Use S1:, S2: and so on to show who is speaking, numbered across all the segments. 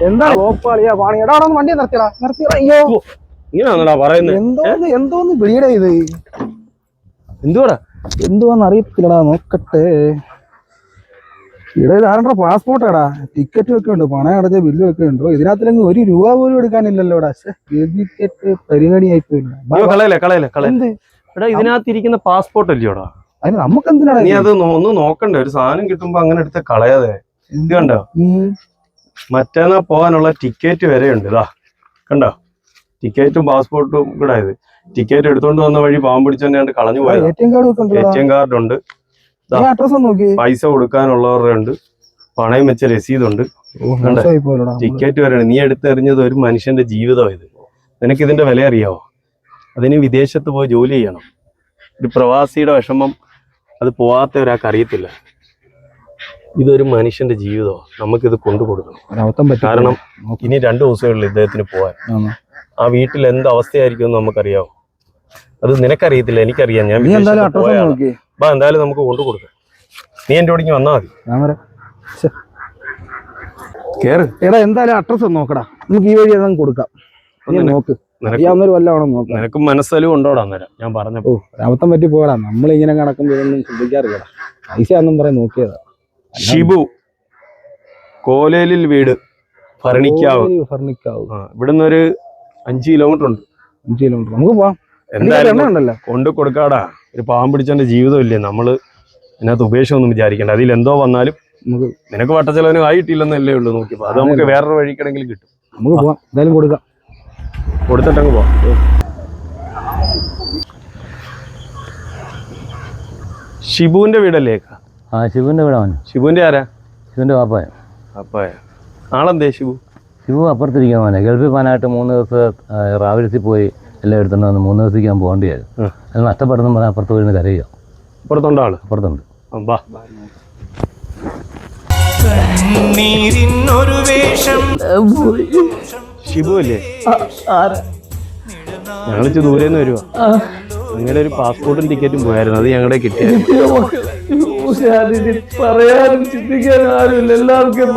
S1: എന്താ ഗോപ്പാളിയാ പാണി എടാ വണ്ടി നിർത്തിയടാ അയ്യോ
S2: ഇങ്ങനെയാണോടാ പറയുന്നത്?
S1: എന്തോന്ന് വിളിയുടെ ഇത്
S2: എന്തുവാടാ?
S1: എന്തുവാന്ന് അറിയത്തില്ലടാ, നോക്കട്ടെ. ഇവിടെ ആരണ്ട പാസ്പോർട്ടാടാ, ടിക്കറ്റ് ഒക്കെ ഉണ്ട്, പണം അടച്ച ബില്ലും ഒക്കെ ഉണ്ടോ. ഇതിനകത്തിലെങ്കിൽ ₹1 പോലും എടുക്കാനില്ലല്ലോടാ. ടിക്കറ്റ് പരിപാടിയായി പോയില്ല.
S2: ഇതിനകത്ത് ഇരിക്കുന്ന പാസ്പോർട്ട് അല്ലയോടാ?
S1: അതിന് നമുക്ക് എന്തിനാണ്?
S2: നീ അത് ഒന്ന് നോക്കണ്ടേ? ഒരു സാധനം കിട്ടുമ്പോ അങ്ങനെ എടുത്ത് കളയാതെ. ഇത് കണ്ടോ, മറ്റന്നാ പോകാനുള്ള ടിക്കറ്റ് വരെ ഉണ്ട്. ഇതാ കണ്ടോ, ടിക്കറ്റും പാസ്പോർട്ടും കൂടെ. ഇത് ടിക്കറ്റ് എടുത്തോണ്ട് വന്ന വഴി പാവം പിടിച്ചോണ്ട് കളഞ്ഞു പോയത്. ATM കാർഡ് ഉണ്ട്, പൈസ കൊടുക്കാനുള്ളവരുടെ ഉണ്ട്, പണയം വെച്ച രസീതുണ്ട്, ടിക്കറ്റ് വരെയാണ്. നീ എടുത്തെറിഞ്ഞത് ഒരു മനുഷ്യന്റെ ജീവിതം. ഇത് നിനക്ക് ഇതിന്റെ വില അറിയാവോ? അതിന് വിദേശത്ത് പോയി ജോലി ചെയ്യണം. ഒരു പ്രവാസിയുടെ വിഷമം അത് പോവാത്ത ഒരാൾക്ക് അറിയത്തില്ല. ഇതൊരു മനുഷ്യന്റെ ജീവിതമാണ്. നമുക്കിത് കൊണ്ടുകൊടുക്കണം. കാരണം ഇനി 2 ദിവസങ്ങളിൽ ഇദ്ദേഹത്തിന് പോവാൻ. ആ വീട്ടിൽ എന്ത് അവസ്ഥയായിരിക്കും എന്ന് നമുക്കറിയാവോ? അത് നിനക്കറിയത്തില്ല, എനിക്കറിയാം. ഞാൻ എന്തായാലും നമുക്ക് കൊണ്ടുകൊടുക്കാം. നീ എന്റെ ഓടിക്ക് വന്നാ മതി.
S1: കേറ്. എടാ എന്തായാലും അഡ്രസ് നോക്കടാ, നമുക്ക് ഈ വഴി അതങ്ങ് കൊടുക്കാം. നോക്ക്,
S2: നിനക്ക് മനസ്സലും ഉണ്ടോടാ? അന്നേരം ഞാൻ പറഞ്ഞപ്പോ
S1: അബദ്ധം പറ്റി പോടാ. നമ്മളിങ്ങനെ കണക്കുമ്പോ ഇതൊന്നും ശ്രദ്ധിക്കാറില്ല. പൈസ ഒന്നും പറയാൻ നോക്കിയതാ.
S2: ഷിബു, കോലേലിൽ വീട്, ഫർണിക്കാവ്. ഇവിടുന്ന് ഒരു 5 കിലോമീറ്റർ ഉണ്ട്.
S1: 5 കിലോമീറ്റർ നമുക്ക് പോവാം.
S2: എന്തായാലും കൊണ്ട് കൊടുക്കാടാ. ഒരു പാവം പിടിച്ചവന്റെ ജീവിതം ഇല്ലേ, നമ്മള് അതിനകത്ത് ഉപേക്ഷ ഒന്നും വിചാരിക്കണ്ട. അതിൽ എന്തോ വന്നാലും നിനക്ക് വട്ടച്ചെലവിന് ആയിട്ടില്ലെന്നല്ലേ ഉള്ളൂ. നോക്കിപ്പോ അത് നമുക്ക് വേറൊരു വഴിക്കണെങ്കിലും കിട്ടും.
S1: നമുക്ക് പോവാം, എന്തായാലും കൊടുക്കാം.
S2: കൊടുത്തിട്ടങ്ങ് പോവാം. ഷിബുവിന്റെ വീടല്ലേ?
S3: ഷിബുവിന്റെ വീടാണ്.
S2: ഷിബുവിന്റെ ആരാ?
S3: ഷിബുവിന്റെ പാപ്പായ.
S2: പാപ്പായ ആളെന്തേ? ഷിബു
S3: അപ്പുറത്തിരിക്കാൻ പോകാൻ, ഗൾഫിൽ പോകാനായിട്ട് 3 ദിവസം റാവൽസിൽ പോയി എല്ലാം എടുത്തോണ്ട് വന്ന് 3 ദിവസത്തേക്ക് ഞാൻ പോകേണ്ടിയായിരുന്നു. അത് നഷ്ടപ്പെടുന്ന പറഞ്ഞാൽ അപ്പുറത്ത് പോയിരുന്ന് കരയുക.
S2: അപ്പുറത്തുണ്ടോ ആള്?
S3: അപ്പുറത്തുണ്ട്.
S2: ഷിബു അല്ലേ? ഞങ്ങളിച്ച് ദൂരേന്ന് വരുവാ. അങ്ങനെ ഒരു പാസ്പോർട്ടും ടിക്കറ്റും പോയായിരുന്നു, അത് ഞങ്ങളുടെ കിട്ടിയായിരുന്നു.
S1: പറയാനും ചിന്തിക്കാനും ആരുമില്ല, എല്ലാവർക്കും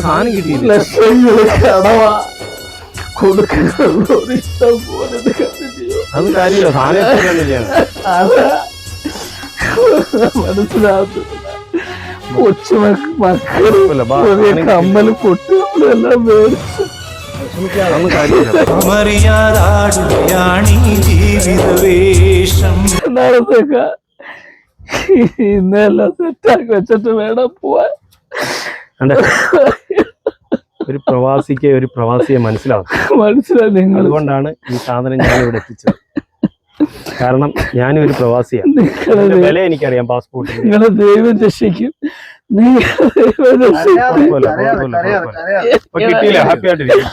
S2: സാധനം കിട്ടിയില്ല. അത് കാര്യമില്ല, സാധനം
S1: മനസ്സിലാകത്ത്. കമ്മലും പൊട്ടുകളെല്ലാം മേടിച്ചു ഇന്നെല്ലാം സെറ്റാക്കി വെച്ചിട്ട് വേണം പോവാൻ.
S2: ഒരു പ്രവാസിക്ക് ഒരു പ്രവാസിയെ മനസ്സിലാവും.
S1: നിങ്ങൾ
S2: അതുകൊണ്ടാണ് ഈ സാധനം ഞാൻ ഇവിടെ എത്തിച്ചത്. കാരണം ഞാനും ഒരു പ്രവാസിയാണ്. വില എനിക്കറിയാം പാസ്പോർട്ടിന്.
S1: നിങ്ങളെ ദൈവം രക്ഷിക്കും.
S2: കിട്ടിയില്ല, ഹാപ്പി ആയിട്ടിരിക്കും.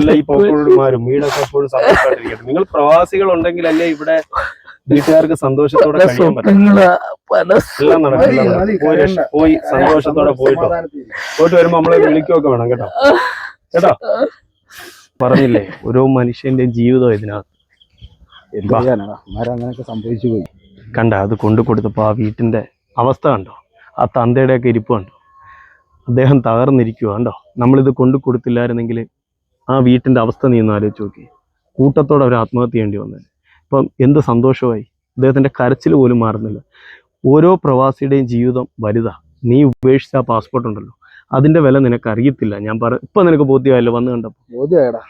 S2: ഈ പോക്കോടുമാരും വീടൊക്കെ എപ്പോഴും സന്തോഷമായിട്ടിരിക്കട്ടെ. നിങ്ങൾ പ്രവാസികൾ ഉണ്ടെങ്കിൽ അല്ലേ ഇവിടെ വീട്ടുകാർക്ക് സന്തോഷത്തോടെ കഴിയാൻ പറ്റും. എല്ലാം നടക്കില്ല. പോയി സന്തോഷത്തോടെ പോയിട്ട് വരുമ്പോ നമ്മളെ വിളിക്കുകയൊക്കെ വേണം കേട്ടോ. പറഞ്ഞില്ലേ, ഓരോ മനുഷ്യന്റെയും ജീവിതം ഇതിനകത്ത്.
S1: അങ്ങനെയൊക്കെ സംഭവിച്ചു പോയി.
S2: കണ്ട, അത് കൊണ്ടു കൊടുത്തപ്പോ ആ വീട്ടിന്റെ അവസ്ഥ കണ്ടോ? ആ തന്തയുടെ ഒക്കെ ഇരിപ്പ് കണ്ടോ? അദ്ദേഹം തകർന്നിരിക്കുക കണ്ടോ? നമ്മളിത് കൊണ്ടു കൊടുത്തില്ലായിരുന്നെങ്കിൽ ആ വീട്ടിന്റെ അവസ്ഥ നീ ഒന്ന് ആലോചിച്ച് നോക്കി. കൂട്ടത്തോടെ അവർ ആത്മഹത്യ ചെയ്യേണ്ടി വന്നത്. ഇപ്പം എന്ത് സന്തോഷമായി. അദ്ദേഹത്തിന്റെ കരച്ചിൽ പോലും മാറുന്നില്ല. ഓരോ പ്രവാസിയുടെയും ജീവിതം വലുതാ. നീ ഉപേക്ഷിച്ച ആ പാസ്പോർട്ട് ഉണ്ടല്ലോ, അതിന്റെ വില നിനക്ക് അറിയത്തില്ല. ഞാൻ ഇപ്പൊ നിനക്ക് ബോധ്യമായല്ലോ വന്നു കണ്ടപ്പോ?
S1: ബോധ്യമായടാ.